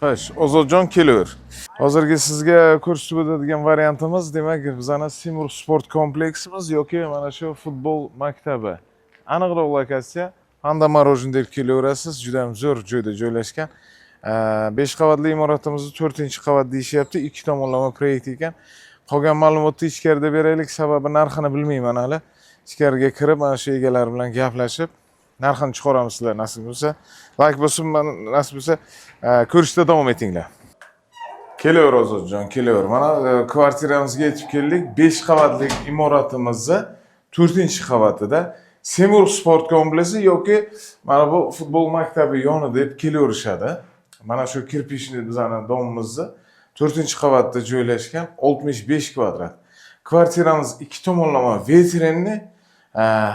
Xo'sh, Ozodjon kelaver. Hozirgi sizga ko'rsatib o'tadigan variantimiz, demak, bizning Simur sport kompleksimiz yoki mana shu futbol maktabi. Aniqroq lokatsiya Panda Marojin deb kelaverasiz. Juda ham zo'r joyda joylashgan. 5 qavatli imoratimizning 4-qavat deyishyapti. 2 tomonlama proyekt ekan. Qolgan ma'lumotni ichkarida beraylik, sababi narxini bilmayman hali. Ichkariga kirib, mana shu egalar bilan gaplashib, narxini chiqaramiz sizlar nasib bo'lsa. Like bosib, nasib bo'lsa, ko'rishda davom etinglar. Kelaver Ozodjon, kelaver. Mana kvartiramizga yetib keldik. 5 qavatli imoratimizni 4-qavatida Semur sport kompleksi yoki mana bu futbol maktabi yoni deb kelaverishadi. Mana shu kirpishni bizning domimizni 4-qavatda joylashgan 65 kvadrat. Kvartiramiz 2 tomonlama veterinni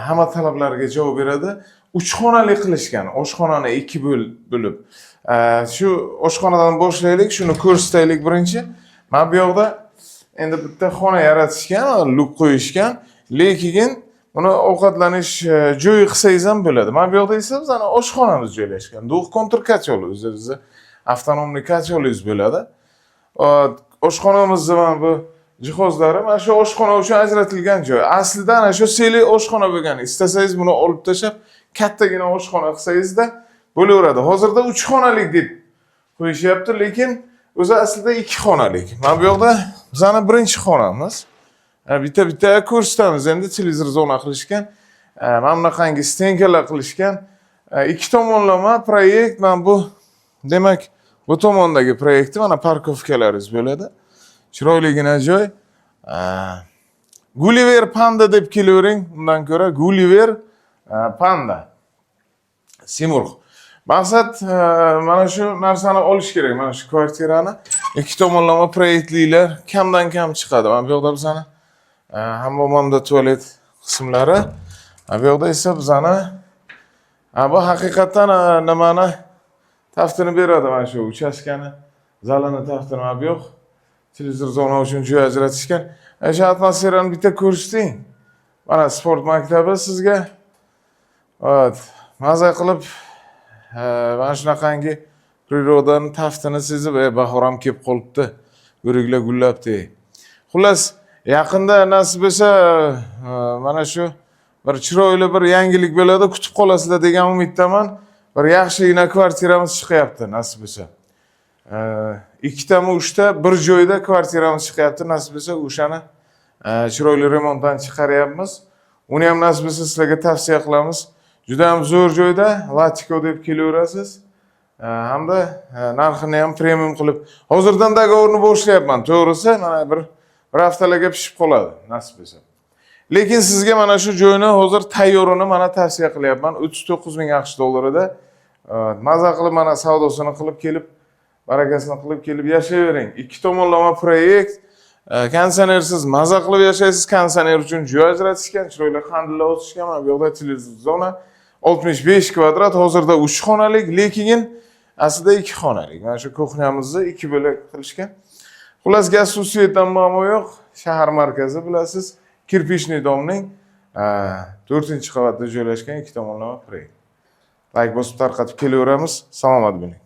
hamma talablarga javob beradi. 3 xonali qilishgan. Oshxonani 2 bo'lib. Shu oshxonadan boshlaylik, shuni ko'rsataylik birinchi. Mana bu yoqda endi bitta xona yaratishgan, luk qo'yishgan, lekin buni ovqatlanish joyi qilsangiz ham bo'ladi. Mana bu yoqda esa bizning oshxonamiz joylashgan. Duh kontur katyol, o'zi avtonomli katyolingiz bo'ladi. Oshxonamizda mana bu jihozlari mana shu oshxona uchun ajratilgan joy. Aslida ana shu seli oshxona bo'lgan. Istasangiz buni olib tashlab kattagina oshxona qilsangizda bo'laveradi. Hozirda 3 xonalik deb qo'yishyapti, lekin o'zi aslida 2 xonalik. Mana bu yoqda bizning birinchi xonamiz. Bitta ko'rsatamiz. Endi televizor zona qilishgan. Mana bunaqangi stenkalar qilishgan. 2 tomonlama proyekt. Mana bu demak, bu tomondagi proyektni mana parkovkalaringiz bo'ladi. Chiroyligina joy. Gulliver Panda deb kelavering. Undan ko'ra Gulliver Panda. Simur. Maqsad mana shu narsani olish kerak. Mana shu kvartirani 2 tomonlama proyektlilar kamdan kam chiqadi. Mana bu yoqda bizani hammomda tualet qismlari. Bu yoqda esa bizani bu haqiqatan nimani taftini beradi, mana shu uchastkani, zalini taftini mana bu yoq. Televizor zona uchun joy ajratishgan. Shu atmosferani bitta ko'rsating. Mana sport maktabi sizga maza qilib mana shunaqangi prirodani taftini sezib, bahor ham kelib qolibdi. O'riklar gullabdi. Xullas, yaqinda nasib bo'lsa mana shu bir chiroyli bir yangilik bo'ladi, kutib qolasizlar degan umiddaman. Bir yaxshigina kvartiramiz chiqyapti nasib bo'lsa. 2 ta 3 ta bir joyda kvartiramiz chiqyapti nasib bo'lsa, o'shani chiroyli remontdan chiqaryapmiz. Uni ham nasib bo'lsa sizlarga tavsiya qilamiz. Juda ham zo'r joyda, Latiko deb kelaverasiz. Hamda narxini ham premium qilib, hozirdan dogovorni boshlayapman. To'g'risi, mana bir haftalarga pishib qoladi nasib bo'lsa. Lekin sizga mana shu joyni hozir tayyorini mana tavsiya qilyapman. 39 ming AQSh dollarida. Maza qilib mana savdosini qilib kelib, barakasini qilib kelib yashayvering. 2 tomonlama proyekt. Konditsionersiz maza qilib yashaysiz. Konditsioner uchun joy ajratishgan, chiroyli handllar o'tishgan. Mana bu yoqda televizor zona 65 kvadrat, hozirda 3 xonalik, lekin aslida 2 xonalik. Mana shu kuxnyamizni 2 bo'lak qilishgan. Xullas, gaz suv svetdan muammo yo'q. Shahar markazi bilasiz. Kirpishniy domning 4-qavatda joylashgan 2 tomonlama proyekt. Like bosib tarqatib kelaveramiz. Salomat bo'ling.